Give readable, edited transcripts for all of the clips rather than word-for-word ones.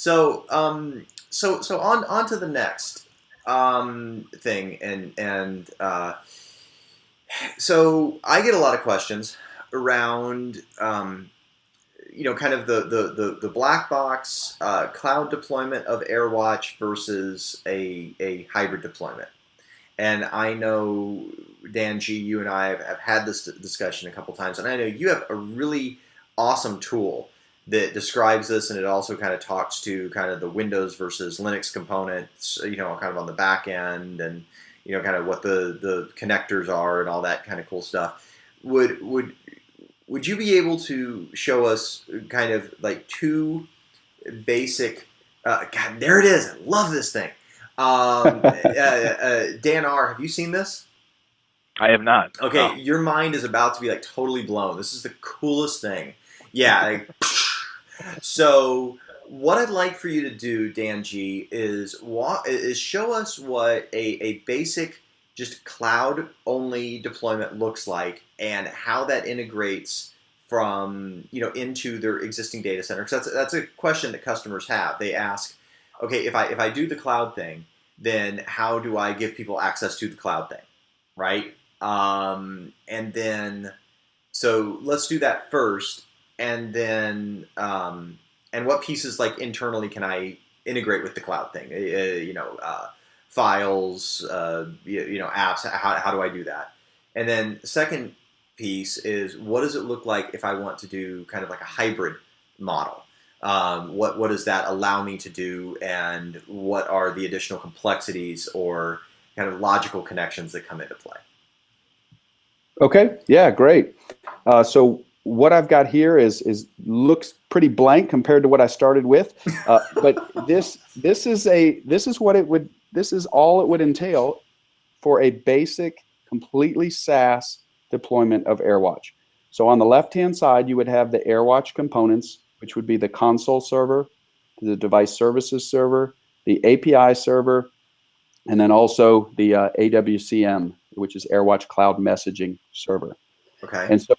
So on to the next thing, so I get a lot of questions around kind of the black box cloud deployment of AirWatch versus a hybrid deployment. And I know, Dan G, you and I have had this discussion a couple times, and I know you have a really awesome tool that describes this, and it also kind of talks to kind of the Windows versus Linux components, kind of on the back end, and kind of what the connectors are and all that kind of cool stuff. Would you be able to show us kind of like two basic? God, there it is! I love this thing. Dan R, have you seen this? I have not. Okay, No. your mind is about to be like totally blown. This is the coolest thing. Yeah. So what I'd like for you to do, Dan G, is show us what a basic just cloud only deployment looks like and how that integrates from into their existing data center. Because that's a question that customers have. They ask, okay, if I do the cloud thing, then how do I give people access to the cloud thing, right? And then, so let's do that first, and then, and what pieces like internally can I integrate with the cloud thing? Files, apps. How do I do that? And then the second piece is what does it look like if I want to do kind of like a hybrid model? What does that allow me to do, and what are the additional complexities or kind of logical connections that come into play? Okay, yeah, great. So what I've got here is looks pretty blank compared to what I started with, but this is all it would entail for a basic, completely SaaS deployment of AirWatch. So on the left-hand side, you would have the AirWatch components, which would be the console server, the device services server, the API server, and then also the AWCM, which is AirWatch Cloud Messaging Server. Okay. And so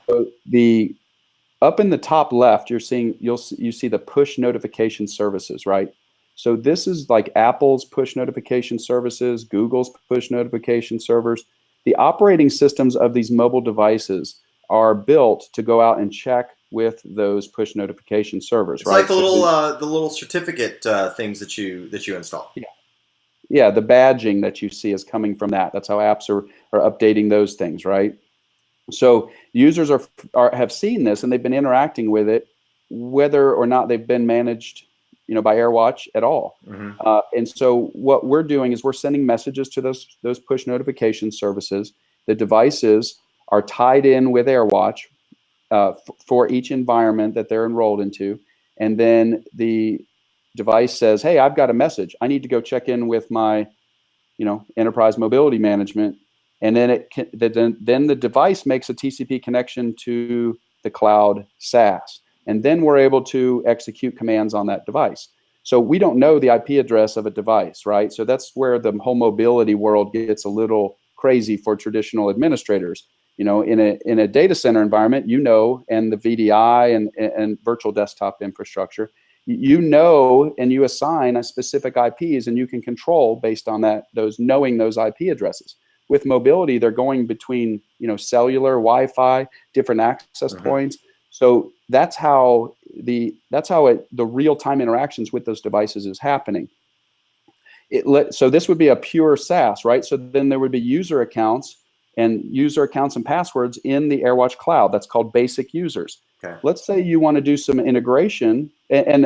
up in the top left, you see the push notification services, right? So this is like Apple's push notification services, Google's push notification servers. The operating systems of these mobile devices are built to go out and check with those push notification servers. It's right? like the little certificate things that you install. Yeah. Yeah, the badging that you see is coming from that. That's how apps are updating those things, right? So users have seen this and they've been interacting with it, whether or not they've been managed, by AirWatch at all. Mm-hmm. And so what we're doing is we're sending messages to those push notification services. The devices are tied in with AirWatch for each environment that they're enrolled into, and then the device says, hey, I've got a message. I need to go check in with my, enterprise mobility management. And then then the device makes a TCP connection to the cloud SaaS. And then we're able to execute commands on that device. So we don't know the IP address of a device, right? So that's where the whole mobility world gets a little crazy for traditional administrators. In a data center environment, and the VDI and virtual desktop infrastructure, and you assign a specific IPs, and you can control based on knowing those IP addresses. With mobility, they're going between cellular, Wi-Fi, different access Mm-hmm. points. So that's how the real-time interactions with those devices is happening. So this would be a pure SaaS, right? So then there would be user accounts and passwords in the AirWatch cloud. That's called basic users. Okay. Let's say you want to do some integration, and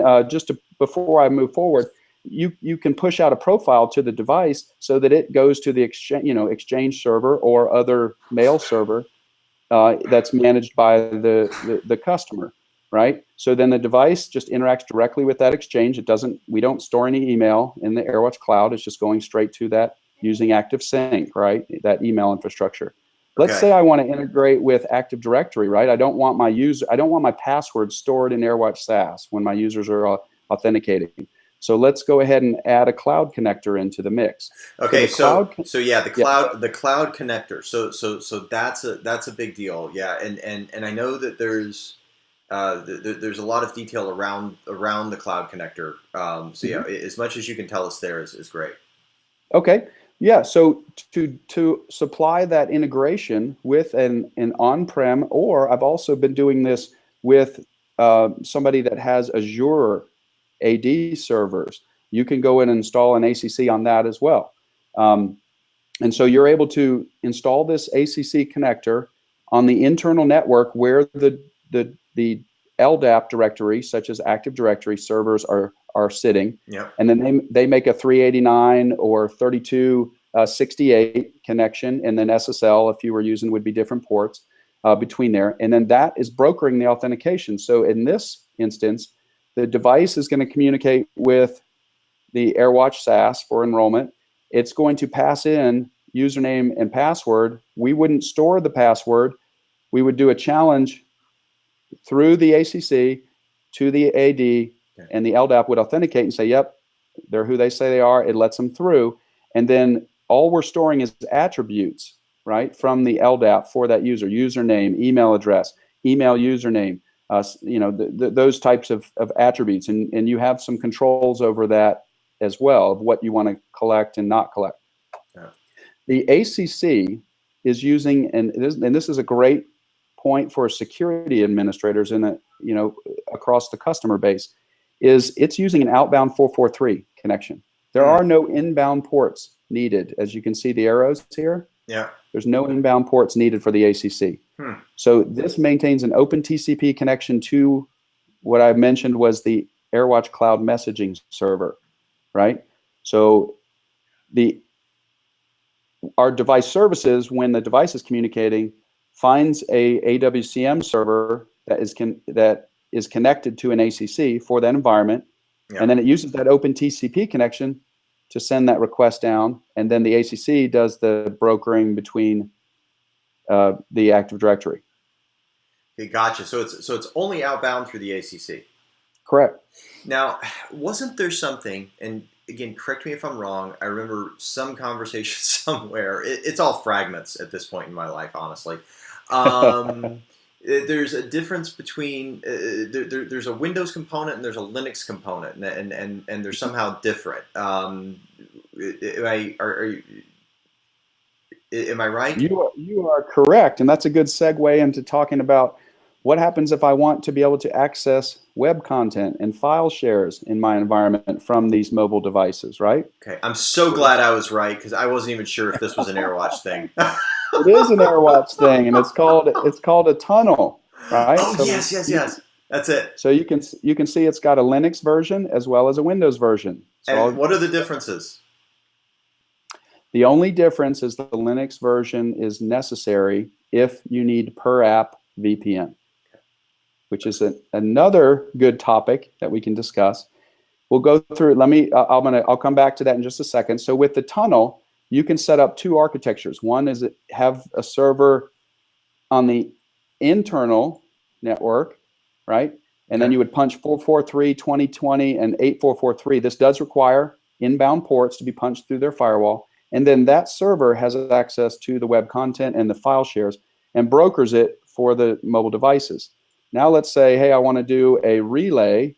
before I move forward, you can push out a profile to the device so that it goes to the Exchange server or other mail server that's managed by the customer, right? So then the device just interacts directly with that Exchange. We don't store any email in the AirWatch cloud. It's just going straight to that using ActiveSync, right? That email infrastructure. Let's say I want to integrate with Active Directory, right? I don't want my password stored in AirWatch SaaS when my users are authenticating. So let's go ahead and add a cloud connector into the mix. Okay, the cloud connector. So that's a big deal. Yeah, and I know that there's there's a lot of detail around the cloud connector. So yeah, Mhm. as much as you can tell us there is great. Okay. Yeah. So to supply that integration with an on-prem, or I've also been doing this with somebody that has Azure AD servers. You can go in and install an ACC on that as well. Um, and so you're able to install this ACC connector on the internal network where the LDAP directory, such as Active Directory servers, are sitting. Yep. And then they make a 389 or 3268 connection, and then SSL, if you were using, would be different ports between there. And then that is brokering the authentication. So in this instance, the device is going to communicate with the AirWatch SaaS for enrollment. It's going to pass in username and password. We wouldn't store the password. We would do a challenge through the ACC to the AD, and the LDAP would authenticate and say, yep, they're who they say they are. It lets them through. And then all we're storing is attributes, right, from the LDAP for that user, username, email address, email username, those types of attributes. And you have some controls over that as well, of what you want to collect and not collect. Yeah. The ACC is using, and this is a great point for security administrators across the customer base, is it's using an outbound 443 connection. There are no inbound ports needed. As you can see the arrows here, Yeah. there's no inbound ports needed for the ACC. So this maintains an open TCP connection to what I mentioned was the AirWatch Cloud messaging server, right? So our device services, when the device is communicating, finds a AWCM server that is connected to an ACC for that environment, and then it uses that open TCP connection to send that request down, and then the ACC does the brokering between the Active Directory. Okay, gotcha. So it's only outbound through the ACC. Correct. Now, wasn't there something, and again, correct me if I'm wrong, I remember some conversation somewhere, it's all fragments at this point in my life, honestly. There's a difference between, there's a Windows component and there's a Linux component, and they're somehow different. Am I right? You are correct, and that's a good segue into talking about what happens if I want to be able to access web content and file shares in my environment from these mobile devices, right? Okay, I'm so glad I was right, because I wasn't even sure if this was an AirWatch thing. It is an AirWatch thing, and it's called a tunnel, right? Oh, yes. That's it. So you can see it's got a Linux version as well as a Windows version. And what are the differences? The only difference is the Linux version is necessary if you need per app VPN, which is another good topic that we can discuss. We'll go through. I'll come back to that in just a second. So with the tunnel, you can set up two architectures. One is have a server on the internal network, right? And then you would punch 443, 2020, and 8443. This does require inbound ports to be punched through their firewall. And then that server has access to the web content and the file shares and brokers it for the mobile devices. Now let's say, hey, I want to do a relay.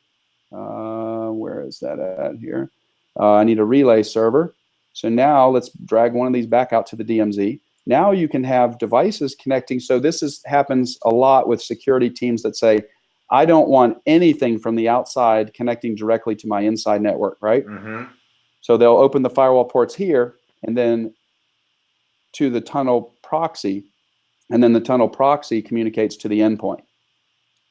Where is that at here? I need a relay server. So now let's drag one of these back out to the DMZ. Now you can have devices connecting. So this happens a lot with security teams that say, I don't want anything from the outside connecting directly to my inside network, right? Mm-hmm. So they'll open the firewall ports here and then to the tunnel proxy, and then the tunnel proxy communicates to the endpoint.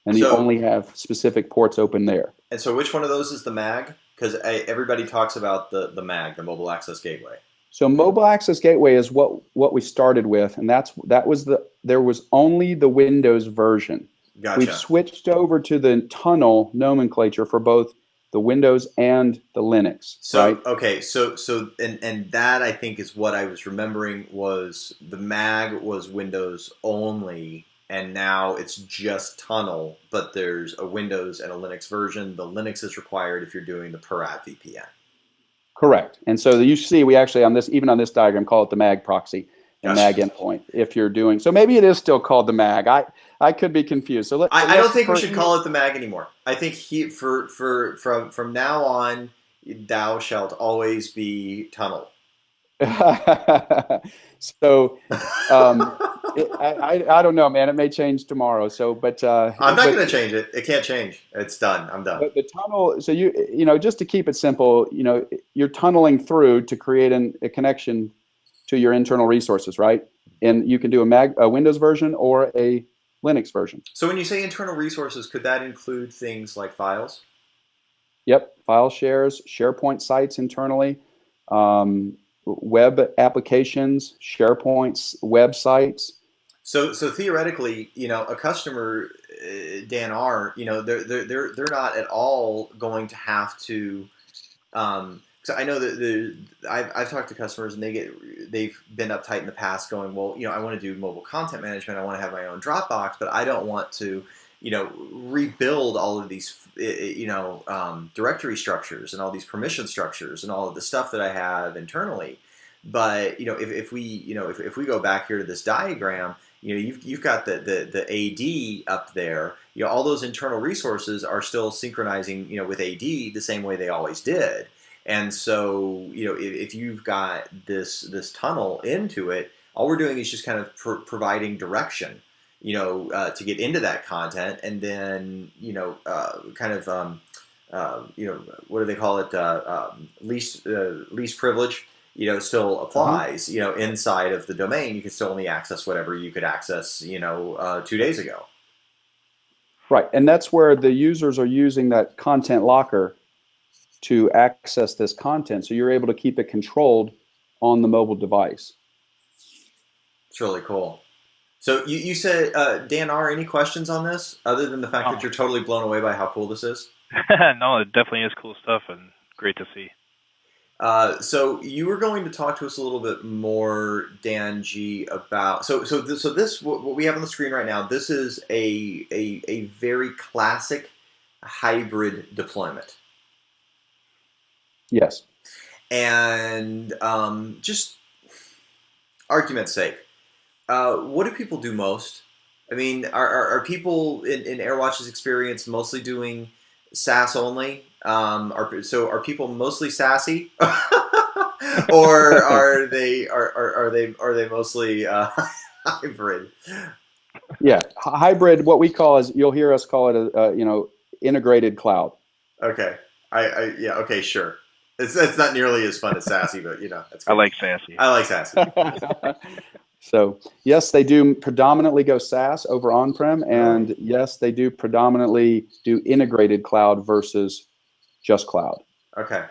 And you only have specific ports open there. And so which one of those is the MAG? Because everybody talks about the MAG, the Mobile Access Gateway. So Mobile Access Gateway is what we started with, and there was only the Windows version. Gotcha. We've switched over to the tunnel nomenclature for both the Windows and the Linux. So right? Okay, so and that I think is what I was remembering was the MAG was Windows only, and now it's just tunnel, but there's a Windows and a Linux version. The Linux is required if you're doing the per app VPN. Correct. And so you see, we actually even on this diagram call it the MAG proxy. and MAG endpoint if you're doing. So maybe it is still called the MAG. I could be confused. So I don't think we should call it the MAG anymore. I think from now on, thou shalt always be tunnel. So I don't know, man. It may change tomorrow. So, but I'm not going to change it. It can't change. It's done. I'm done. But the tunnel. So you know, just to keep it simple, you know, you're tunneling through to create a connection to your internal resources, right? And you can do a Windows version or a Linux version. So when you say internal resources, could that include things like files? Yep, file shares, SharePoint sites internally. Web applications, SharePoint websites. So theoretically, you know, a customer, Dan R, you know, they're not at all going to have to. So I know that I've talked to customers and they've been uptight in the past, going, well, you know, I want to do mobile content management, I want to have my own Dropbox, but I don't want to, you know, rebuild all of these, you know, directory structures and all these permission structures and all of the stuff that I have internally. But you know, if we go back here to this diagram, you know, you've got the AD up there. You know, all those internal resources are still synchronizing, you know, with AD the same way they always did. And so, you know, if you've got this tunnel into it, all we're doing is just kind of providing direction, you know, to get into that content, and then, you know, you know, what do they call it? Least privilege, you know, still applies. You know, inside of the domain, you can still only access whatever you could access, you know, 2 days ago. Right, and that's where the users are using that content locker to access this content, so you're able to keep it controlled on the mobile device. It's really cool. So you said, Dan R, any questions on this, other than the fact that you're totally blown away by how cool this is? No, it definitely is cool stuff and great to see. So you were going to talk to us a little bit more, Dan G, about this what we have on the screen right now. This is a very classic hybrid deployment. Yes. And just argument's sake, what do people do most? I mean, are people in AirWatch's experience mostly doing SaaS only? Are people mostly SASE, or are they mostly hybrid? Yeah, hybrid. What we call is, you'll hear us call it a you know, integrated cloud. Okay, yeah, okay, sure. It's not nearly as fun as SASE, but you know, that's good. I like SASE. I like SASE. So yes, they do predominantly go SaaS over on-prem, and yes, they do predominantly do integrated cloud versus just cloud. Okay.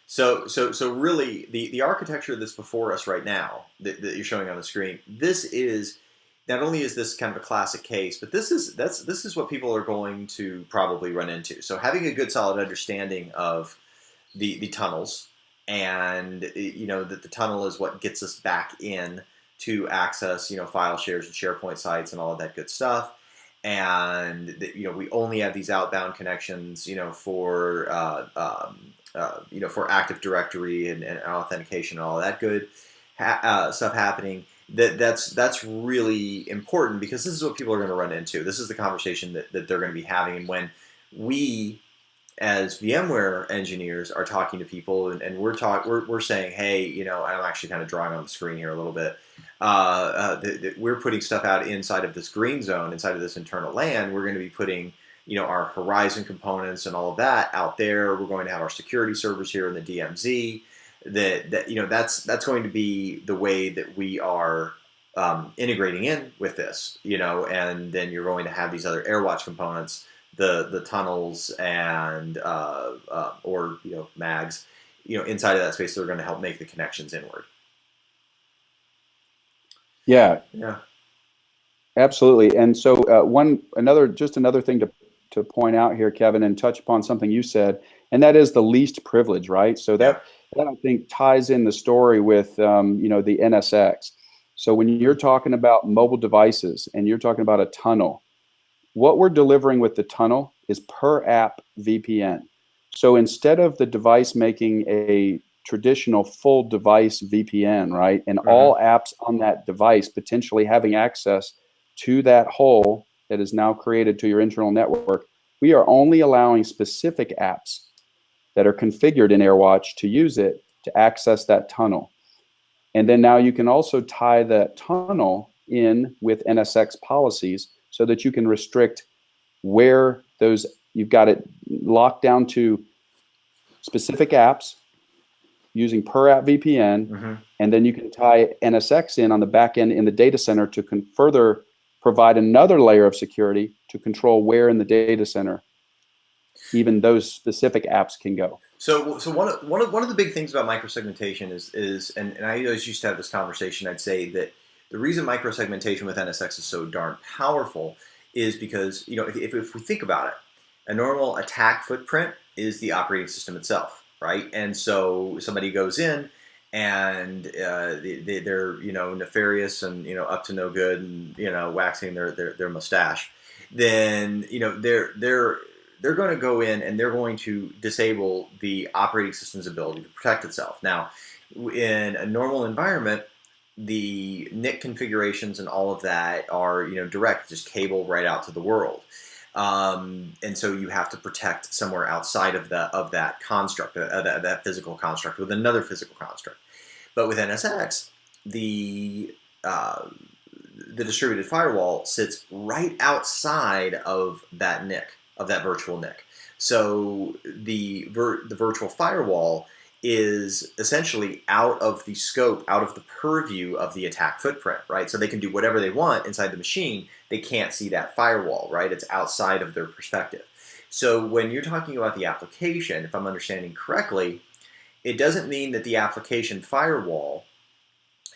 So really, the architecture that's before us right now that you're showing on the screen, this is not only is this kind of a classic case, but this is what people are going to probably run into. So having a good solid understanding of the tunnels, and you know that the tunnel is what gets us back in to access, you know, file shares and SharePoint sites and all of that good stuff. And you know, we only have these outbound connections, you know, for you know, for Active Directory and authentication and all of that good stuff happening. That's really important, because this is what people are going to run into. This is the conversation that they're going to be having. And when we, as VMware engineers, are talking to people, and we're saying, hey, you know, I'm actually kind of drawing on the screen here a little bit. We're putting stuff out inside of this green zone, inside of this internal LAN. We're going to be putting, you know, our Horizon components and all of that out there. We're going to have our security servers here in the DMZ. That you know, that's going to be the way that we are integrating in with this, you know. And then you're going to have these other AirWatch components, the tunnels and or, you know, mags, you know, inside of that space that are going to help make the connections inward. Yeah, absolutely. And so another thing to point out here, Kevin, and touch upon something you said, and that is the least privilege, right? So that I think ties in the story with you know, the NSX. So when you're talking about mobile devices and you're talking about a tunnel, what we're delivering with the tunnel is per app VPN. So instead of the device making a traditional full device VPN, right? And all apps on that device potentially having access to that hole that is now created to your internal network. We are only allowing specific apps that are configured in AirWatch to use it to access that tunnel. And then now you can also tie that tunnel in with NSX policies so that you can restrict where those, you've got it locked down to specific apps using per app VPN, and then you can tie NSX in on the back end in the data center to further provide another layer of security to control where in the data center even those specific apps can go. So one of the big things about microsegmentation is and I always used to have this conversation. I'd say that the reason microsegmentation with NSX is so darn powerful is because, you know, if we think about it, a normal attack footprint is the operating system itself, right? And so somebody goes in and they're, you know, nefarious and, you know, up to no good and, you know, waxing their mustache, then, you know, they're going to go in and they're going to disable the operating system's ability to protect itself. Now, in a normal environment, the NIC configurations and all of that are, you know, direct, just cable right out to the world. And so you have to protect somewhere outside of that construct, that physical construct with another physical construct. But with NSX, the distributed firewall sits right outside of that NIC, of that virtual NIC. So the virtual firewall is essentially out of the scope, out of the purview of the attack footprint, right? So they can do whatever they want inside the machine. They can't see that firewall, right? It's outside of their perspective. So when you're talking about the application, if I'm understanding correctly, it doesn't mean that the application firewall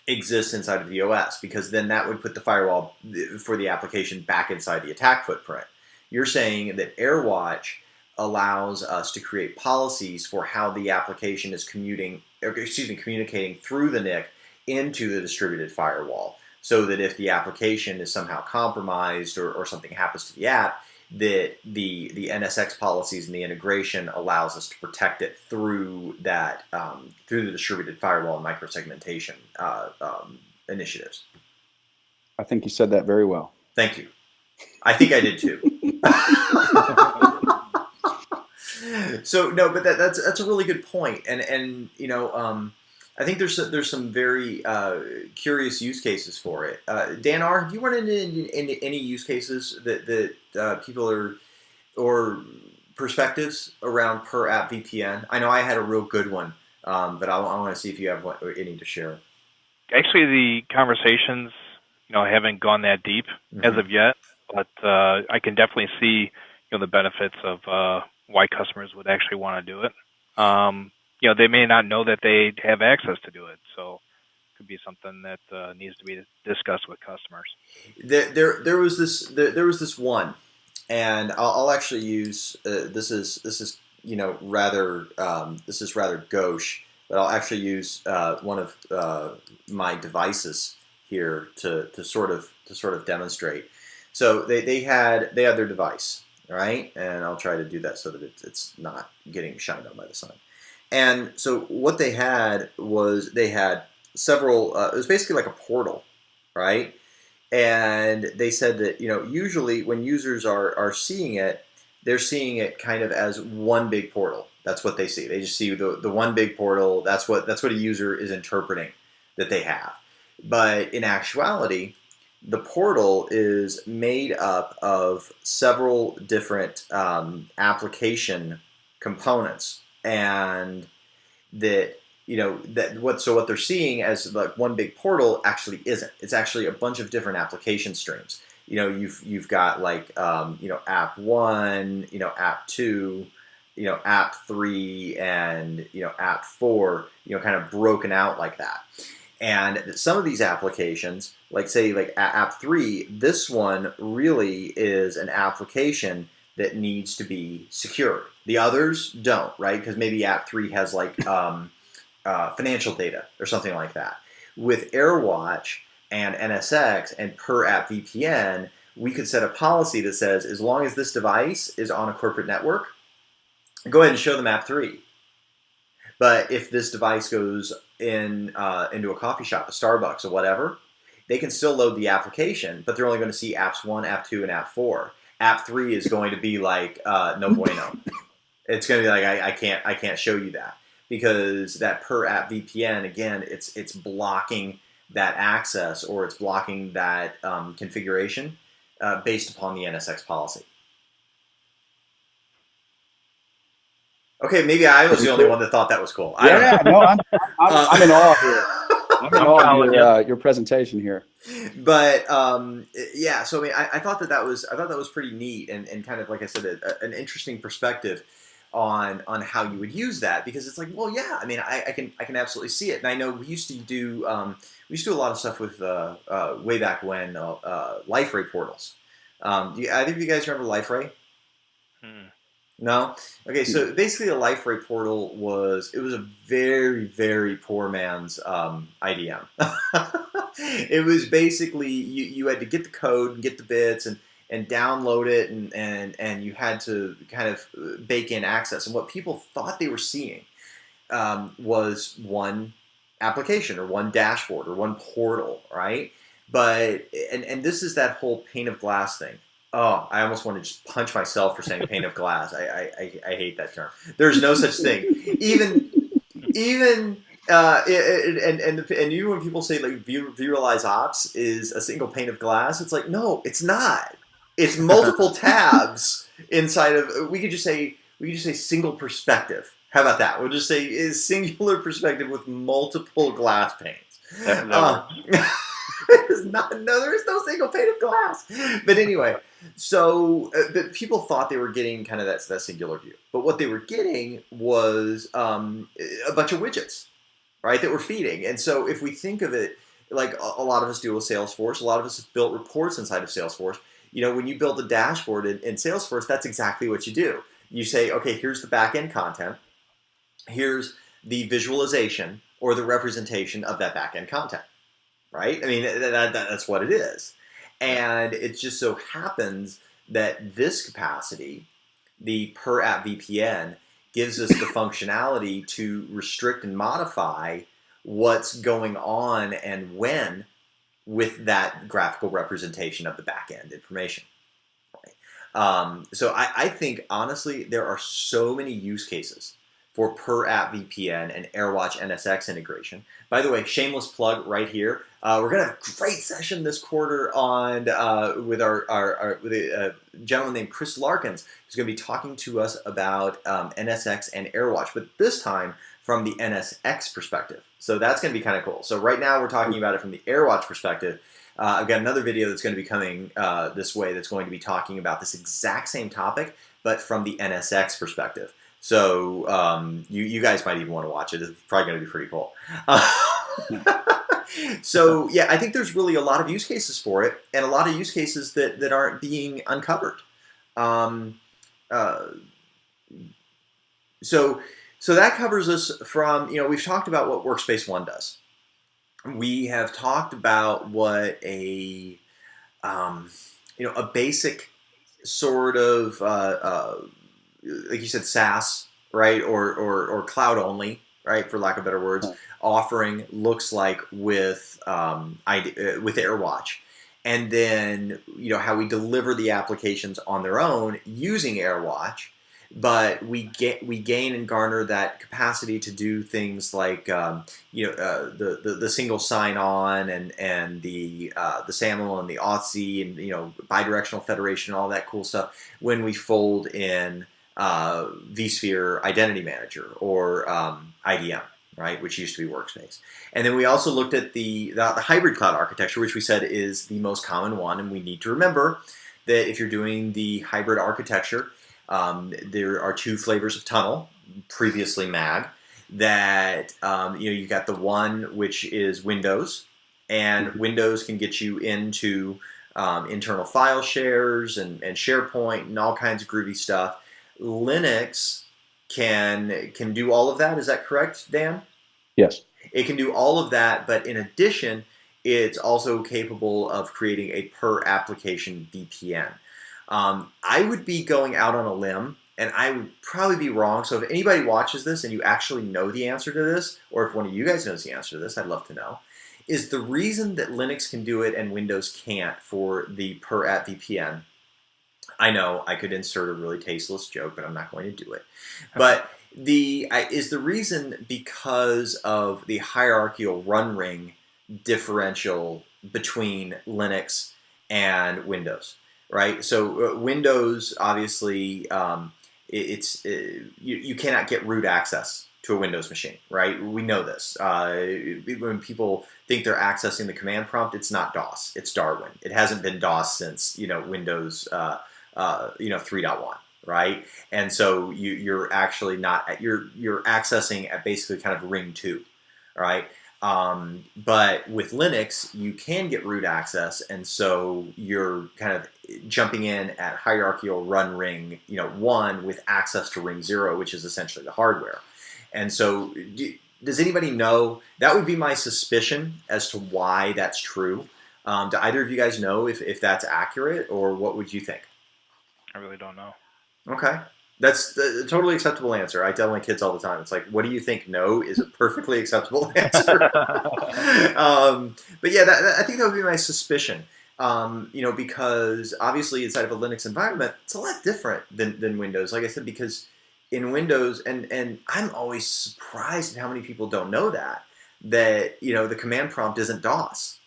exists inside of the OS, because then that would put the firewall for the application back inside the attack footprint. You're saying that AirWatch allows us to create policies for how the application is communicating through the NIC into the distributed firewall, so that if the application is somehow compromised or something happens to the app, that the NSX policies and the integration allows us to protect it through that through the distributed firewall and microsegmentation initiatives. I think you said that very well. Thank you. I think I did too. So no, but that's a really good point, and you know, I think there's some very curious use cases for it. Dan R., have you run into any use cases that people are, or perspectives around per app VPN? I know I had a real good one, but I want to see if you have any to share. Actually, the conversations, you know, haven't gone that deep as of yet, but I can definitely see, you know, the benefits of why customers would actually want to do it. You know, they may not know that they have access to do it, so it could be something that needs to be discussed with customers. There was this one, and I'll actually use this is you know rather this is rather gauche, but I'll actually use one of my devices here to sort of demonstrate. So they had their device, all right, and I'll try to do that so that it's not getting shined on by the sun. And so what they had was they had several. It was basically like a portal, right? And they said that, you know, usually when users are seeing it, they're seeing it kind of as one big portal. That's what they see. They just see the one big portal. That's what a user is interpreting that they have. But in actuality, the portal is made up of several different application components, and that, you know, what they're seeing as like one big portal actually isn't. It's actually a bunch of different application streams. You know, you've got like you know, app 1, you know, app 2, you know, app 3, and, you know, app 4, you know, kind of broken out like that. And some of these applications, like say like app 3, this one really is an application that needs to be secured. The others don't, right? Because maybe app 3 has like financial data or something like that. With AirWatch and NSX and per app VPN, we could set a policy that says, as long as this device is on a corporate network, go ahead and show them app 3. But if this device goes in into a coffee shop, a Starbucks or whatever, they can still load the application, but they're only going to see apps 1, app 2, and app 4. App 3 is going to be like no bueno. It's going to be like I can't show you that, because that per app VPN, again, it's blocking that access, or it's blocking that configuration based upon the NSX policy. Okay, maybe I was the only one that thought that was cool. I don't know. No, I'm in awe here. I'm in awe of your presentation here. But yeah, so I mean, I thought that was pretty neat, and kind of, like I said, an interesting perspective on how you would use that, because it's like, well, yeah, I mean, I can absolutely see it. And I know we used to do a lot of stuff with way back when LifeRay portals. Do either of you guys remember LifeRay? No? Okay, so basically a LifeRay portal was a very, very poor man's IDM. It was basically, you had to get the code and get the bits and download it, and you had to kind of bake in access. And what people thought they were seeing was one application or one dashboard or one portal, right? But and this is that whole pane of glass thing. Oh, I almost want to just punch myself for saying pane of glass. I hate that term. There's no such thing. Even even even when people say like visualize ops is a single pane of glass, it's like, no, it's not. It's multiple tabs inside of. We could just say single perspective. How about that? We'll just say is singular perspective with multiple glass panes. There is no single pane of glass. But anyway, so but people thought they were getting kind of that singular view. But what they were getting was a bunch of widgets, right, that were feeding. And so if we think of it like a lot of us do with Salesforce, a lot of us have built reports inside of Salesforce. You know, when you build a dashboard in Salesforce, that's exactly what you do. You say, okay, here's the back-end content. Here's the visualization or the representation of that back-end content. Right? I mean, that's what it is. And it just so happens that this capacity, the per app VPN, gives us the functionality to restrict and modify what's going on and when with that graphical representation of the back-end information. Right? So I think, honestly, there are so many use cases for per app VPN and AirWatch NSX integration. By the way, shameless plug right here. We're gonna have a great session this quarter on with a gentleman named Chris Larkins, who's gonna be talking to us about NSX and AirWatch, but this time from the NSX perspective. So that's gonna be kind of cool. So right now we're talking about it from the AirWatch perspective. I've got another video that's going to be coming this way that's going to be talking about this exact same topic, but from the NSX perspective. So you guys might even want to watch it. It's probably going to be pretty cool. So yeah, I think there's really a lot of use cases for it, and a lot of use cases that aren't being uncovered. So that covers us from, we've talked about what Workspace ONE does. We have talked about what a basic sort of like you said, SaaS, right, or cloud only, right, for lack of better words, offering looks like with AirWatch, and then how we deliver the applications on their own using AirWatch, but we gain and garner that capacity to do things like the single sign-on and the SAML and the auth and bidirectional federation and all that cool stuff when we fold in vSphere Identity Manager or IDM, right, which used to be Workspace. And then we also looked at the hybrid cloud architecture, which we said is the most common one, and we need to remember that if you're doing the hybrid architecture, there are two flavors of tunnel, previously MAG, that you've got the one which is Windows, and Windows can get you into internal file shares and SharePoint and all kinds of groovy stuff. Linux can do all of that. Is that correct, Dan? Yes. It can do all of that, but in addition, it's also capable of creating a per application VPN. I would be going out on a limb and I would probably be wrong. So if anybody watches this and you actually know the answer to this, or if one of you guys knows the answer to this, I'd love to know. Is the reason that Linux can do it and Windows can't for the per app VPN? I know I could insert a really tasteless joke, but I'm not going to do it. But is the reason because of the hierarchical run ring differential between Linux and Windows, right? So Windows, obviously, you cannot get root access to a Windows machine, right? We know this. When people think they're accessing the command prompt, it's not DOS, it's Darwin. It hasn't been DOS since Windows 3.1, right? And so you're actually not you're accessing at basically kind of ring 2, right? But with Linux, you can get root access, and so you're kind of jumping in at hierarchical run ring 1 with access to ring 0, which is essentially the hardware. And so does anybody know? That would be my suspicion as to why that's true. Do either of you guys know if that's accurate, or what would you think? I really don't know. Okay. That's a totally acceptable answer. I tell my kids all the time. It's like, what do you think? No is a perfectly acceptable answer. But yeah, I think that would be my suspicion. Because obviously inside of a Linux environment, it's a lot different than Windows. Like I said, because in Windows, and I'm always surprised at how many people don't know that the command prompt isn't DOS.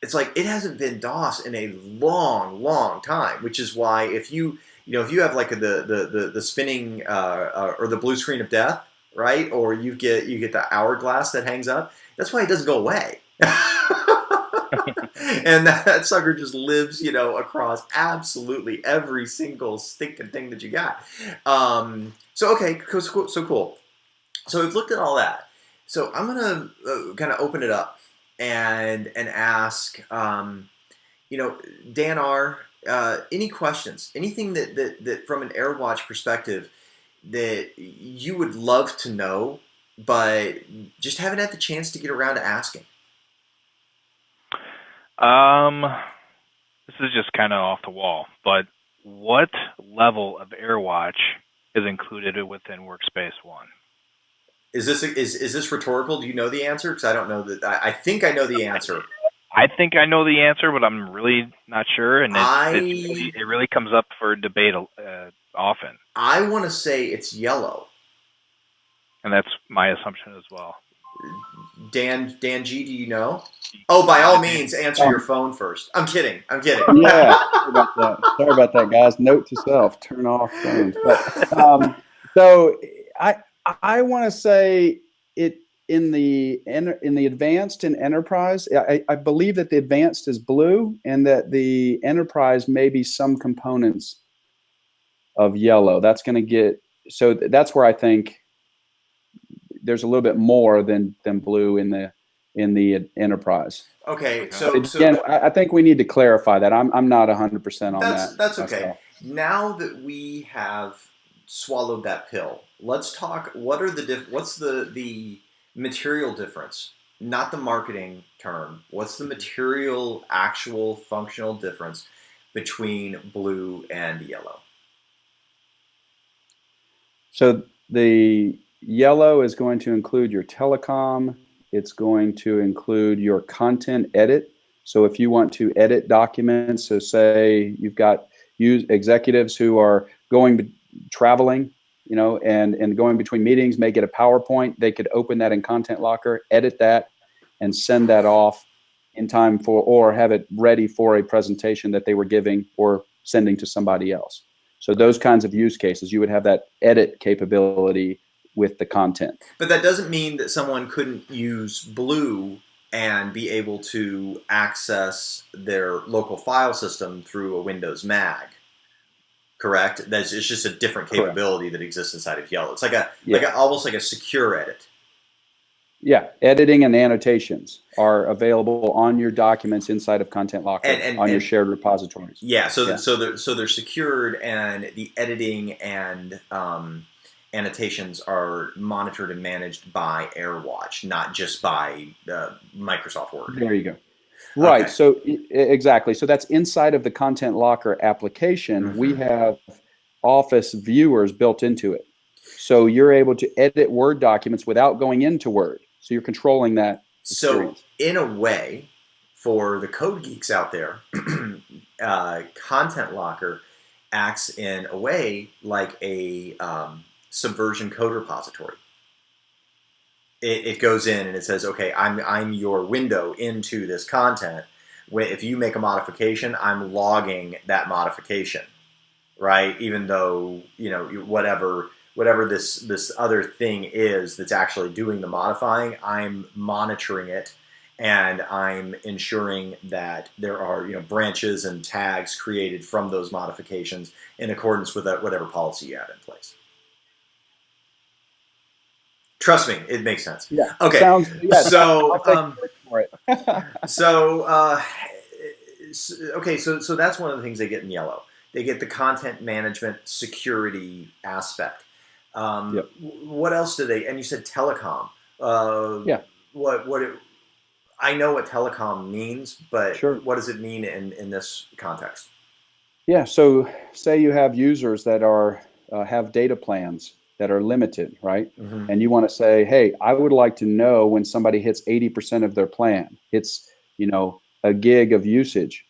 It's like it hasn't been DOS in a long, long time, which is why if you have like the spinning or the blue screen of death, right? Or you get the hourglass that hangs up. That's why it doesn't go away. And that sucker just lives, across absolutely every single stinking thing that you got. So okay, so cool. So we've looked at all that. So I'm gonna kind of open it up and ask, Dan R. Any questions? Anything that from an AirWatch perspective that you would love to know, but just haven't had the chance to get around to asking? This is just kind of off the wall, but what level of AirWatch is included within Workspace ONE? Is this rhetorical? Do you know the answer? Because I don't know that. I think I know the answer. I think I know the answer, but I'm really not sure, and it really comes up for debate often. I want to say it's yellow, and that's my assumption as well. Dan G, do you know? Oh, by all means, answer your phone first. I'm kidding. Yeah, sorry about that, guys. Note to self: turn off phones. But, so I want to say it in the advanced and enterprise. I believe that the advanced is blue, and that the enterprise may be some components of yellow. That's going to get that's where I think there's a little bit more than blue in the enterprise. Okay, so again, I think we need to clarify that. I'm not 100% on that. That's okay. Myself. Now that we have swallowed that pill, let's talk. What's the material difference? Not the marketing term. What's the material, actual, functional difference between blue and yellow? So the yellow is going to include your telecom. It's going to include your content edit. So if you want to edit documents, so say you've got executives who are traveling, and going between meetings, may get a PowerPoint, they could open that in Content Locker, edit that, and send that off in time or have it ready for a presentation that they were giving or sending to somebody else. So those kinds of use cases, you would have that edit capability with the content. But that doesn't mean that someone couldn't use blue and be able to access their local file system through a Windows mag. Correct? It's just a different capability that exists inside of yellow. It's almost like a secure edit. Yeah, editing and annotations are available on your documents inside of Content Locker on your shared repositories. Yeah, so they're secured, and the editing and annotations are monitored and managed by AirWatch, not just by Microsoft Word. There you go. Right. Okay. So exactly. So that's inside of the Content Locker application. Mm-hmm. We have Office viewers built into it. So you're able to edit Word documents without going into Word. So you're controlling that So experience. in a way, for the code geeks out there, Content Locker acts in a way like a Subversion code repository. It goes in and it says, okay, I'm your window into this content. If you make a modification, I'm logging that modification, right? Even though, whatever this other thing is that's actually doing the modifying, I'm monitoring it, and I'm ensuring that there are branches and tags created from those modifications in accordance with whatever policy you have in place. Trust me, it makes sense. Yeah. Okay. Sounds. Yes. So, I'll take your word for it. okay, so that's one of the things they get in yellow. They get the content management security aspect. Yep. What else do they? And you said telecom. Yeah. I know what telecom means, but Sure. what does it mean in this context? Yeah. So say you have users that are have data plans that are limited, right? Mm-hmm. And you want to say, hey, I would like to know when somebody hits 80% of their plan, hits a gig of usage,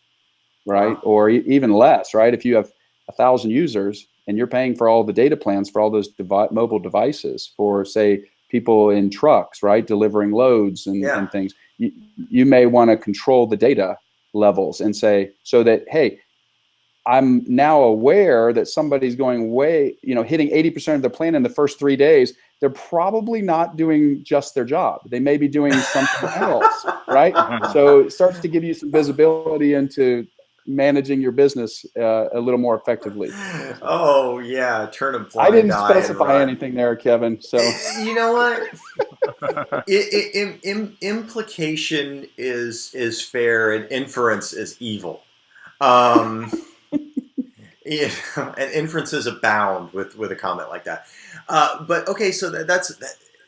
right? Wow. Or even less, right? If you have 1,000 users and you're paying for all the data plans for all those mobile devices for, say, people in trucks, right, delivering loads and things, you may want to control the data levels and say, so that, hey, I'm now aware that somebody's going hitting 80% of their plan in the first 3 days. They're probably not doing just their job. They may be doing something else, right? So it starts to give you some visibility into managing your business a little more effectively. Oh yeah, turn a blind I didn't eye and specify run. anything there, Kevin. So you know what? Implication is fair and inference is evil. And inferences abound with a comment like that. But okay, so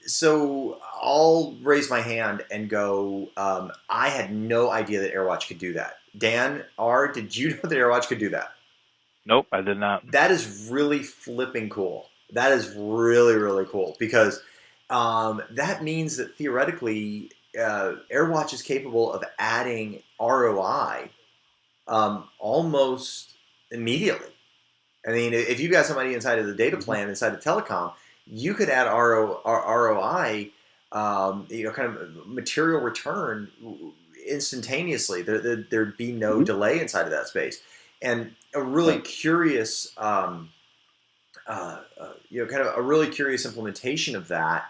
so I'll raise my hand and go. I had no idea that AirWatch could do that. Dan R, did you know that AirWatch could do that? Nope, I did not. That is really flipping cool. That is really, really cool because that means that theoretically AirWatch is capable of adding ROI almost immediately. I mean, if you've got somebody inside of the data plan, inside of telecom, you could add ROI, kind of material return instantaneously. There'd be no delay inside of that space. And a really curious, kind of a really curious implementation of that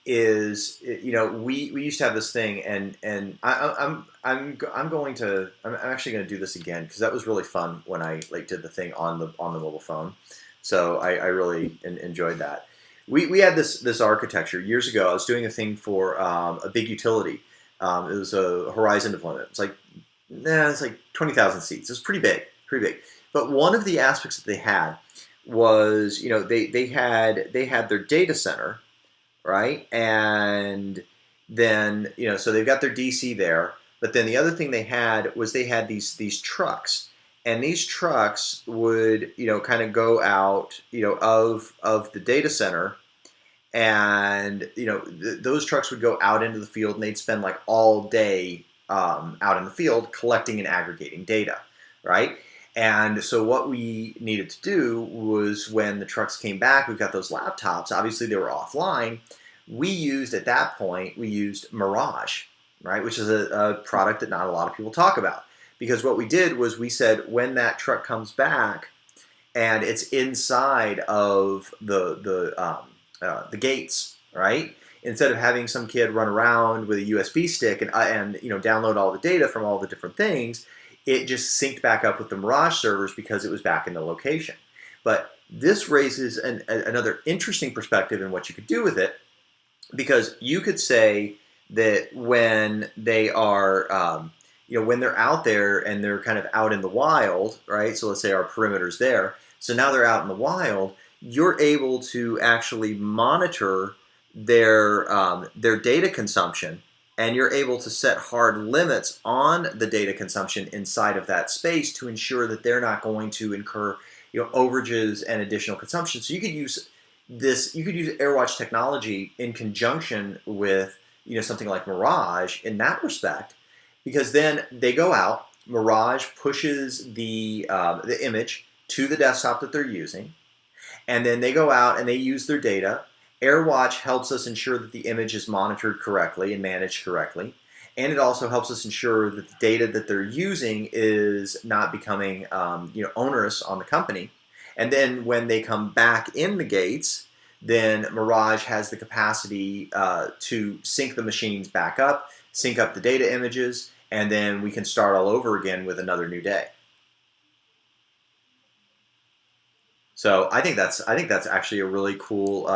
is, we used to have this thing, and I'm actually going to do this again because that was really fun when I did the thing on the mobile phone. So I really enjoyed that. We had this architecture years ago. I was doing a thing for a big utility. It was a Horizon deployment. It's like 20,000 seats. It was pretty big. But one of the aspects that they had was, they had their data center, right? And then, so they've got their DC there. But then the other thing they had was they had these trucks. And these trucks would, kind of go out, of the data center. And, those trucks would go out into the field and they'd spend like all day out in the field collecting and aggregating data, right? And so what we needed to do was when the trucks came back, we've got those laptops, obviously they were offline. At that point, we used Mirage, right? Which is a product that not a lot of people talk about. Because what we did was we said when that truck comes back and it's inside of the gates, right? Instead of having some kid run around with a USB stick and download all the data from all the different things, it just synced back up with the Mirage servers because it was back in the location. But this raises another interesting perspective in what you could do with it, because you could say that when they are, when they're out there and they're kind of out in the wild, right? So let's say our perimeter's there. So now they're out in the wild. You're able to actually monitor their data consumption, and you're able to set hard limits on the data consumption inside of that space to ensure that they're not going to incur overages and additional consumption. So you could use AirWatch technology in conjunction with something like Mirage in that respect, because then they go out, Mirage pushes the image to the desktop that they're using, and then they go out and they use their data. AirWatch helps us ensure that the image is monitored correctly and managed correctly. And it also helps us ensure that the data that they're using is not becoming onerous on the company. And then when they come back in the gates, then Mirage has the capacity to sync the machines back up, sync up the data images, and then we can start all over again with another new day. So I think that's actually a really cool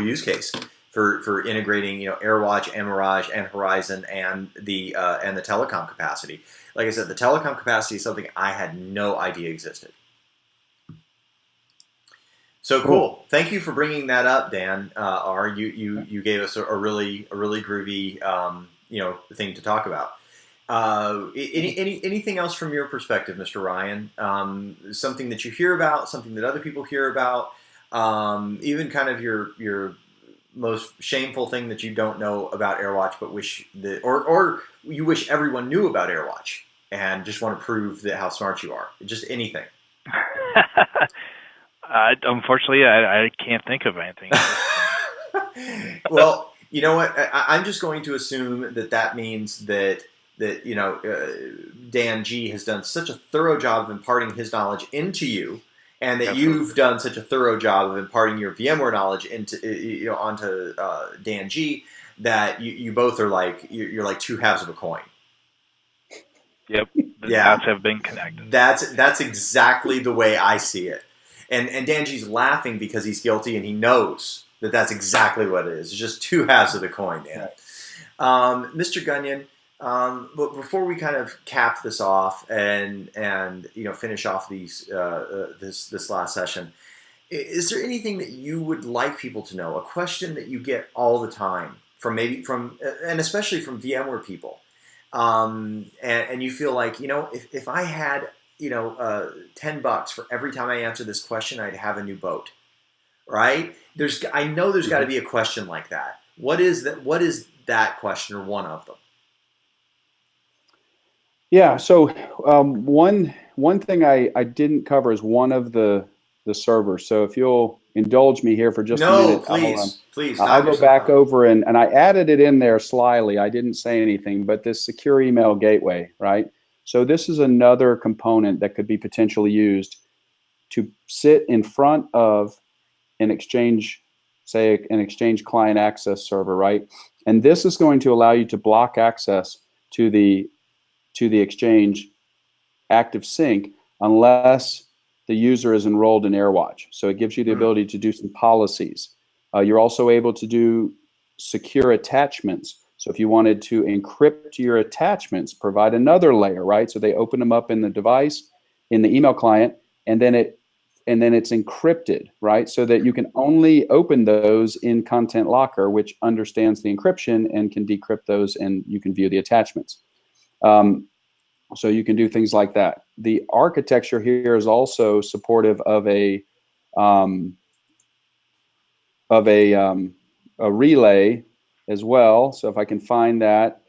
use case for integrating AirWatch and Mirage and Horizon and the telecom capacity. Like I said, the telecom capacity is something I had no idea existed. So cool. Thank you for bringing that up, Dan. You gave us a really groovy thing to talk about. Anything else from your perspective, Mr. Ryan? Something that you hear about, something that other people hear about, even kind of your most shameful thing that you don't know about AirWatch, but or you wish everyone knew about AirWatch and just want to prove that how smart you are. Just anything. Unfortunately, I can't think of anything. Well, you know what? I'm just going to assume that means that Dan G has done such a thorough job of imparting his knowledge into you, and that you've done such a thorough job of imparting your VMware knowledge onto Dan G, that you both are you're like two halves of a coin. Yep. The dots have been connected. That's exactly the way I see it. And Dan G's laughing because he's guilty and he knows that that's exactly what it is. It's just two halves of the coin, Dan. Mr. Gunyon, but before we kind of cap this off and finish off this last session, is there anything that you would like people to know? A question that you get all the time and especially from VMware people, and you feel like if I had $10 for every time I answer this question, I'd have a new boat, right? I know there's got to be a question like that. What is that? What is that question, or one of them? Yeah. So one thing I didn't cover is one of the servers. So if you'll indulge me here for just a minute, please. I'll go back over and I added it in there slyly. I didn't say anything, but this secure email gateway, right? So this is another component that could be potentially used to sit in front of an Exchange, say an Exchange client access server, right? And this is going to allow you to block access to the Exchange active sync unless the user is enrolled in AirWatch. So it gives you the ability to do some policies. You're also able to do secure attachments. So if you wanted to encrypt your attachments, provide another layer, right? So they open them up in the device, in the email client, and then it's encrypted, right? So that you can only open those in Content Locker, which understands the encryption and can decrypt those, and you can view the attachments. So you can do things like that. The architecture here is also supportive of a relay as well. So if I can find that,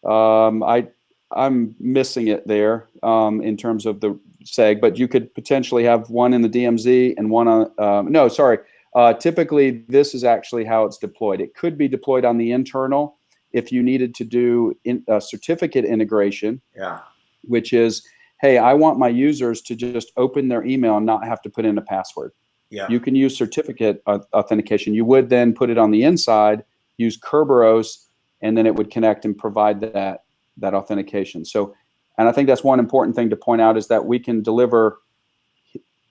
I'm missing it there in terms of the seg, but you could potentially have one in the DMZ and one on, typically this is actually how it's deployed. It could be deployed on the internal if you needed to do certificate integration, which is, hey, I want my users to just open their email and not have to put in a password. Yeah. You can use certificate authentication. You would then put it on the inside, use Kerberos, and then it would connect and provide that authentication. So, and I think that's one important thing to point out is that we can deliver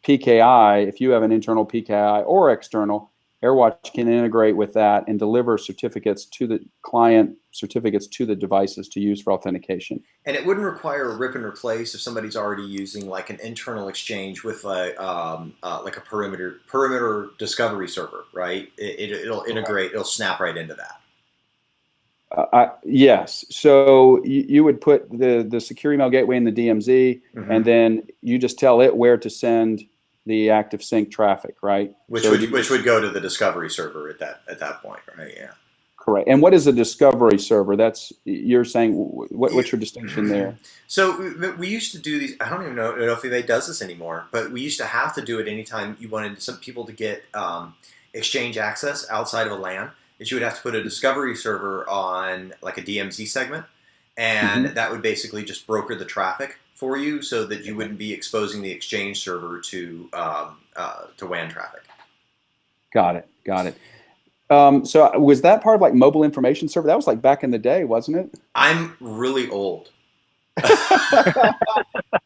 PKI. If you have an internal PKI or external, AirWatch can integrate with that and deliver certificates to the client, certificates to the devices to use for authentication. And it wouldn't require a rip and replace if somebody's already using like an internal Exchange with like a perimeter discovery server, right? It'll integrate, it'll snap right into that. Yes. So you would put the secure email gateway in the DMZ, and then you just tell it where to send the active sync traffic, right? Which So would go to the discovery server at that point, right? Yeah. correct. And what is a discovery server? That's you're saying. What's your distinction there? So we used to do these. I don't even know if anybody does this anymore, but we used to have to do it anytime you wanted some people to get exchange access outside of a LAN. Is you would have to put a discovery server on like a DMZ segment, and that would basically just broker the traffic for you, so that you wouldn't be exposing the exchange server to WAN traffic. Got it. Got it. So was that part of like mobile information server? That was like back in the day, wasn't it? I'm really old.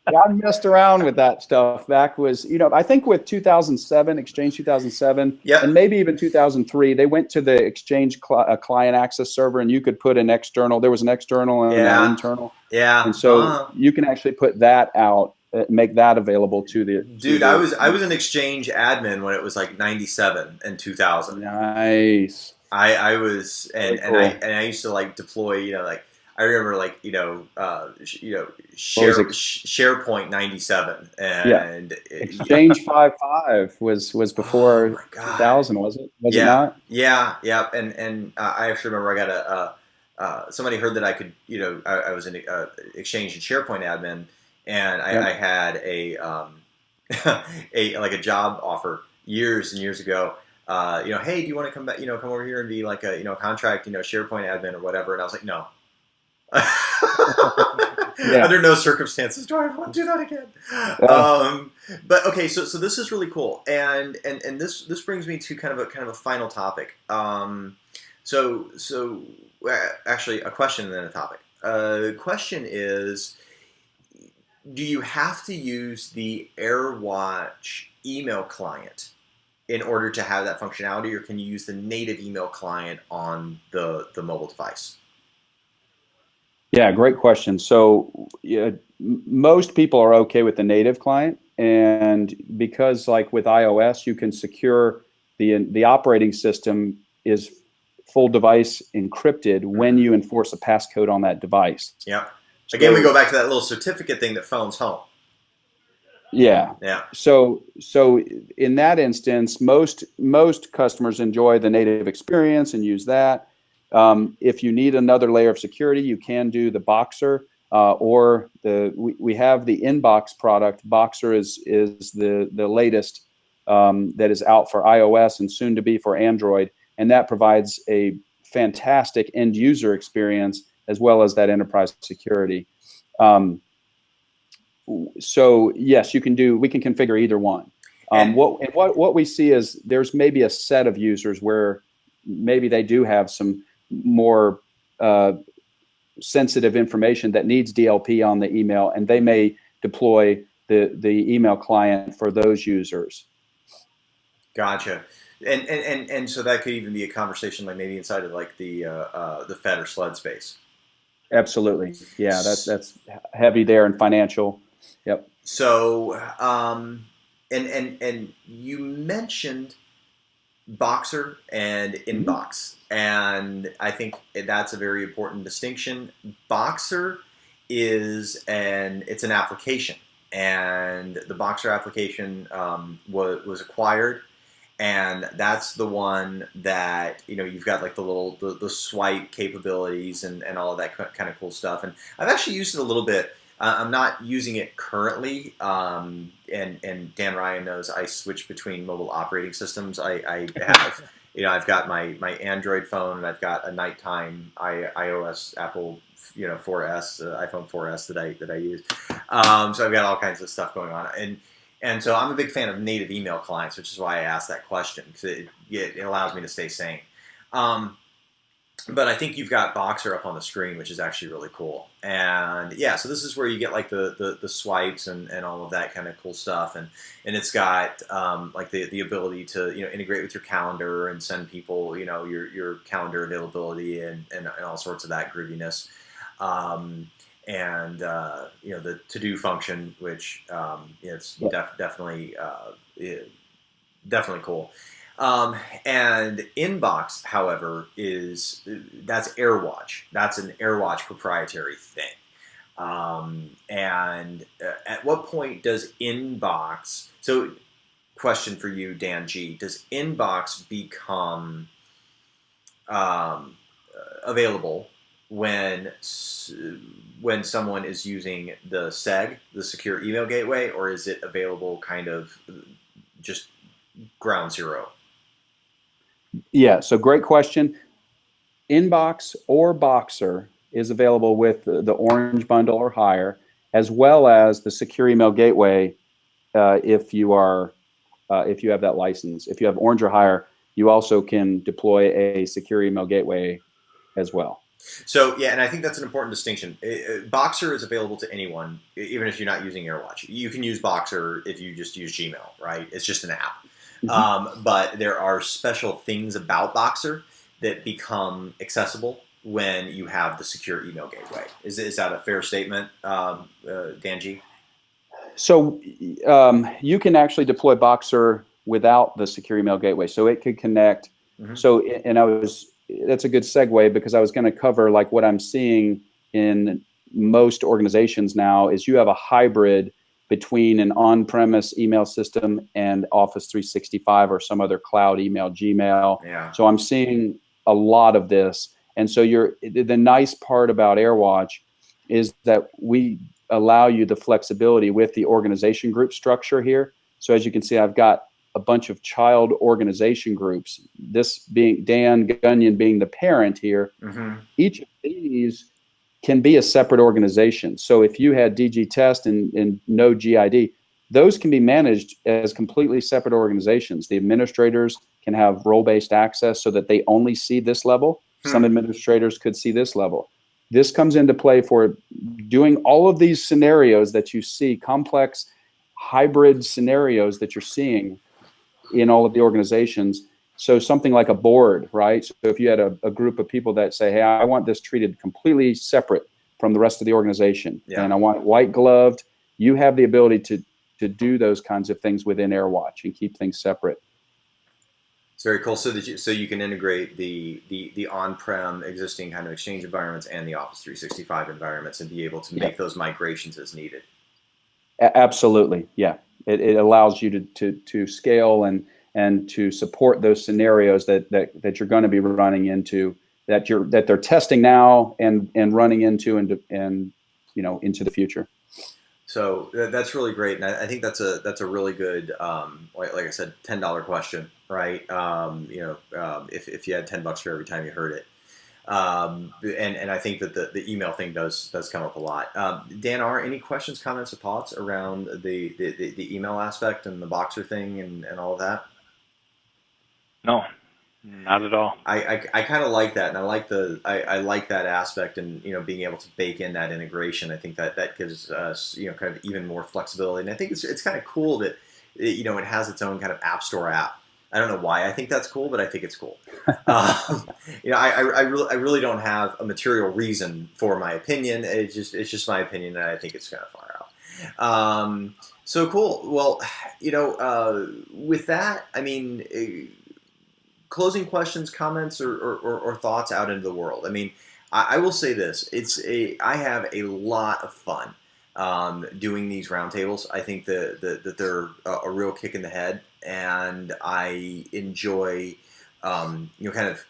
Yeah, I messed around with that stuff back I think with 2007, Exchange 2007, and maybe even 2003, they went to the Exchange client access server, and you could put an external, there was an external and an internal. Yeah. And so you can actually put that out, make that available to the... Dude, I was an Exchange admin when it was like 97 and 2000. Nice. I was, and cool. I used to like deploy, I remember like SharePoint 97 and Exchange 5.5 was before 2000, was it? Was it not? Yeah. And I actually remember I got somebody heard that I could I was an Exchange and SharePoint admin, and I had a a job offer years and years ago. Hey, do you want to come back? Come over here and be like a contract SharePoint admin or whatever. And I was like, no. Under no circumstances do I want to do that again. But okay, so this is really cool, and this brings me to kind of a final topic. So actually a question and then a topic. The question is, do you have to use the AirWatch email client in order to have that functionality, or can you use the native email client on the mobile device? Yeah, great question. So most people are okay with the native client, and because like with iOS, you can secure the operating system is full device encrypted when you enforce a passcode on that device. Yeah. Again, we go back to that little certificate thing that phones home. Yeah. Yeah. So in that instance, most customers enjoy the native experience and use that. If you need another layer of security, you can do the Boxer, or we have the Inbox product. Boxer is the latest that is out for iOS and soon to be for Android, and that provides a fantastic end user experience as well as that enterprise security. So yes, we can configure either one. What we see is there's maybe a set of users where maybe they do have some more sensitive information that needs DLP on the email, and they may deploy the email client for those users. Gotcha. And so that could even be a conversation like maybe inside of like the Fed or SLED space. Absolutely. Yeah, that's heavy there in financial. Yep. So and you mentioned Boxer and Inbox, and I think that's a very important distinction. Boxer is it's an application, and the Boxer application was acquired, and that's the one that you've got like the swipe capabilities and all of that kind of cool stuff. And I've actually used it a little bit. I'm not using it currently, and Dan Ryan knows I switch between mobile operating systems. I have, I've got my Android phone, and I've got a nighttime iOS Apple, 4S, iPhone 4S that I use. So I've got all kinds of stuff going on, and so I'm a big fan of native email clients, which is why I asked that question, because it allows me to stay sane. But I think you've got Boxer up on the screen, which is actually really cool. And yeah, so this is where you get like the swipes and all of that kind of cool stuff. And it's got like the ability to integrate with your calendar and send people your calendar availability and all sorts of that grooviness. And the to-do function, which it's definitely cool. And Inbox, however, that's AirWatch. That's an AirWatch proprietary thing. And at what point does Inbox? So, question for you, Dan G. Does Inbox become available when someone is using the SEG, the secure email gateway, or is it available kind of just ground zero? Yeah, so great question. Inbox or Boxer is available with the Orange bundle or higher, as well as the secure email gateway if you have that license. If you have Orange or higher, you also can deploy a secure email gateway as well. So yeah, and I think that's an important distinction. Boxer is available to anyone, even if you're not using AirWatch. You can use Boxer if you just use Gmail, right? It's just an app. But there are special things about Boxer that become accessible when you have the secure email gateway. Is that a fair statement, Dan G? So you can actually deploy Boxer without the secure email gateway. So it could connect. Mm-hmm. So, and that's a good segue because I was going to cover like what I'm seeing in most organizations now is you have a hybrid between an on-premise email system and Office 365 or some other cloud email, Gmail. Yeah. So I'm seeing a lot of this. And so the nice part about AirWatch is that we allow you the flexibility with the organization group structure here. So as you can see, I've got a bunch of child organization groups, this being Dan Gunyon being the parent here. Mm-hmm. Each of these can be a separate organization. So if you had DG Test and no GID, those can be managed as completely separate organizations. The administrators can have role-based access so that they only see this level. Some administrators could see this level. This comes into play for doing all of these scenarios that you see, complex hybrid scenarios that you're seeing in all of the organizations. So something like a board, right? So if you had a group of people that say, hey, I want this treated completely separate from the rest of the organization, and I want it white gloved, you have the ability to do those kinds of things within AirWatch and keep things separate. It's very cool. So you can integrate the on-prem existing kind of Exchange environments and the Office 365 environments and be able to make those migrations as needed. Absolutely, yeah. It allows you to scale and to support those scenarios that you're going to be running into, that they're testing now and running into and into the future. So that's really great, and I think that's a really good, like I said, $10 question, right? If you had $10 for every time you heard it, and I think that the email thing does come up a lot. Dan R., any questions, comments, or thoughts around the email aspect and the Boxer thing and all of that? No, not at all. I kind of like that, and I like that aspect, and being able to bake in that integration. I think that gives us kind of even more flexibility, and I think it's kind of cool that it has its own kind of App Store app. I don't know why I think that's cool, but I think it's cool. I really don't have a material reason for my opinion. It's just my opinion, and I think it's kind of far out. So cool. Well, with that, I mean. Closing questions, comments, or thoughts out into the world. I mean, I will say this: I have a lot of fun doing these roundtables. I think that they're a real kick in the head, and I enjoy kind of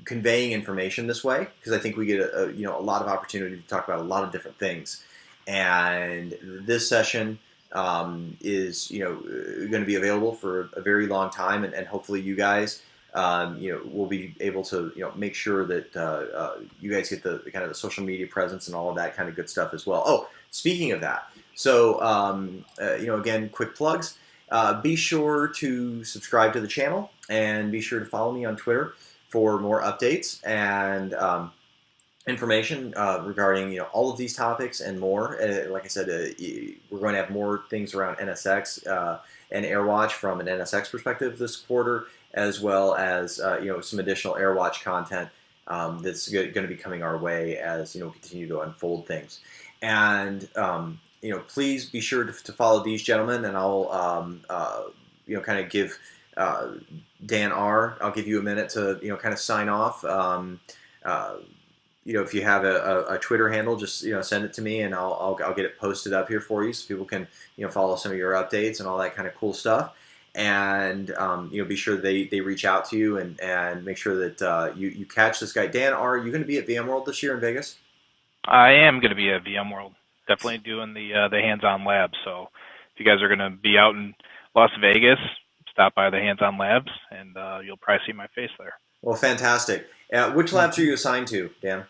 conveying information this way because I think we get a lot of opportunity to talk about a lot of different things. And this session is going to be available for a very long time, and hopefully you guys. We'll be able to make sure that you guys get the kind of the social media presence and all of that kind of good stuff as well. Oh, speaking of that, so again, quick plugs. Be sure to subscribe to the channel and be sure to follow me on Twitter for more updates and information regarding all of these topics and more. Like I said, we're going to have more things around NSX and AirWatch from an NSX perspective this quarter, as well as some additional AirWatch content that's going to be coming our way as we continue to unfold things. And please be sure to follow these gentlemen, and I'll kind of give Dan R., I'll give you a minute to kind of sign off. If you have a Twitter handle, just send it to me, and I'll get it posted up here for you, so people can follow some of your updates and all that kind of cool stuff. And be sure they reach out to you and make sure that you catch this guy. Dan R., are you going to be at VMworld this year in Vegas? I am going to be at VMworld. Definitely doing the hands-on labs. So if you guys are going to be out in Las Vegas, stop by the hands-on labs, and you'll probably see my face there. Well, fantastic. Which labs are you assigned to, Dan?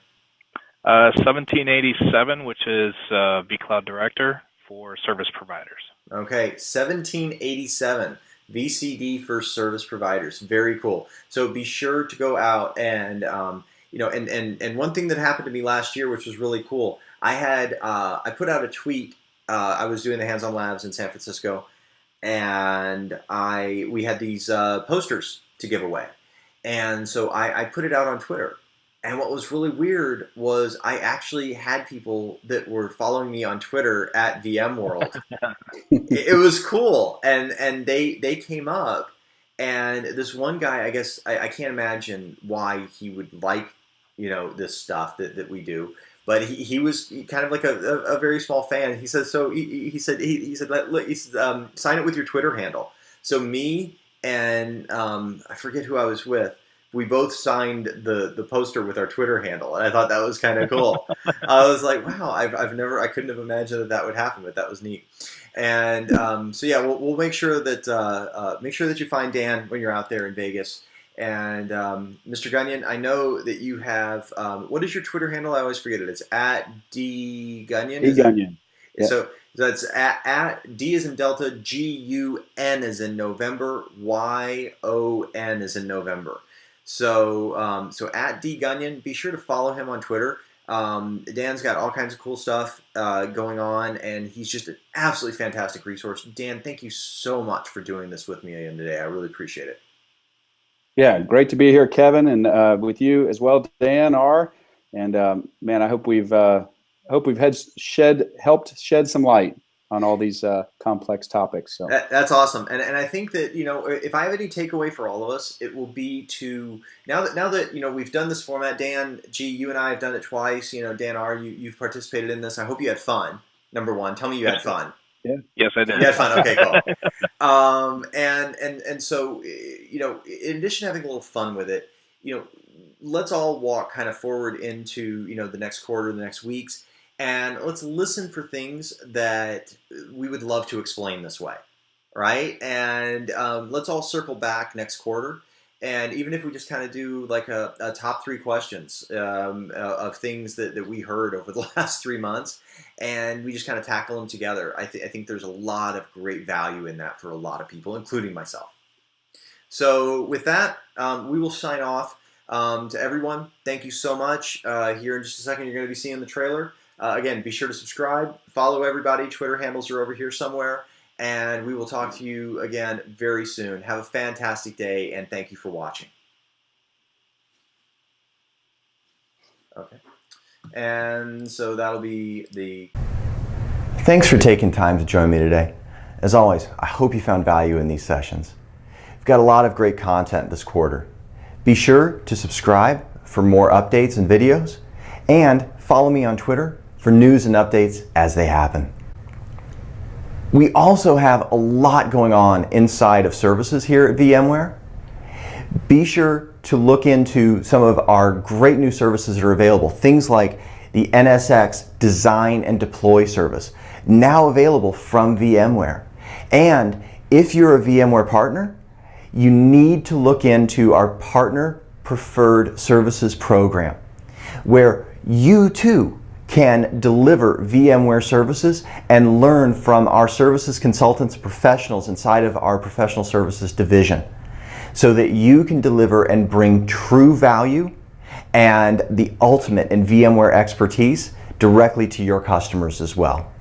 1787, which is vCloud Director for service providers. Okay, 1787. VCD for service providers. Very cool. So be sure to go out and and one thing that happened to me last year, which was really cool, I put out a tweet. I was doing the hands-on labs in San Francisco, and we had these posters to give away, and so I put it out on Twitter. And what was really weird was I actually had people that were following me on Twitter at VMworld. It was cool, and they came up, and this one guy, I guess I can't imagine why he would like this stuff that we do, but he was kind of like a very small fan. He said he said sign it with your Twitter handle. So me and I forget who I was with. We both signed the poster with our Twitter handle, and I thought that was kind of cool. I was like, wow, I couldn't have imagined that would happen, but that was neat. And so yeah, we'll make sure that you find Dan when you're out there in Vegas. And Mr. Gunyon, I know that you have what is your Twitter handle? I always forget it. It's at @dgunyon. Gunyon. Yeah. So that's at D as in Delta, GUN as in November, YON as in November. So so at @dgunyon, be sure to follow him on Twitter. Dan's got all kinds of cool stuff going on, and he's just an absolutely fantastic resource. Dan, thank you so much for doing this with me again today. I really appreciate it. Yeah, great to be here, Kevin, and with you as well, Dan R. And man, I hope we've helped shed some light on all these complex topics. So that's awesome, and I think that if I have any takeaway for all of us, it will be to now that we've done this format. Dan G, you and I have done it twice. Dan R, you've participated in this. I hope you had fun. Number one, tell me you had fun. Yeah. Yes, I did. You had fun. Okay, cool. And so in addition to having a little fun with it, let's all walk kind of forward into the next quarter, the next weeks. And let's listen for things that we would love to explain this way, right? And let's all circle back next quarter. And even if we just kind of do like a top 3 questions of things that we heard over the last 3 months, and we just kind of tackle them together, I think there's a lot of great value in that for a lot of people, including myself. So with that, we will sign off. To everyone, thank you so much. Here in just a second, you're going to be seeing the trailer. Again, be sure to subscribe, follow everybody. Twitter handles are over here somewhere, and we will talk to you again very soon. Have a fantastic day, and thank you for watching. Okay, and so that'll be the... Thanks for taking time to join me today. As always, I hope you found value in these sessions. We've got a lot of great content this quarter. Be sure to subscribe for more updates and videos, and follow me on Twitter for news and updates as they happen. We also have a lot going on inside of services here at VMware. Be sure to look into some of our great new services that are available. Things like the NSX Design and Deploy service, now available from VMware. And if you're a VMware partner, you need to look into our Partner Preferred Services program, where you too can deliver VMware services and learn from our services consultants and professionals inside of our professional services division, so that you can deliver and bring true value and the ultimate in VMware expertise directly to your customers as well.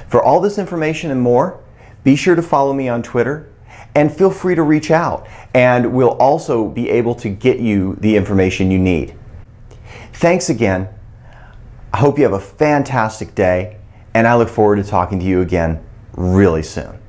For all this information and more, be sure to follow me on Twitter, and feel free to reach out, and we'll also be able to get you the information you need. Thanks again. I hope you have a fantastic day, and I look forward to talking to you again really soon.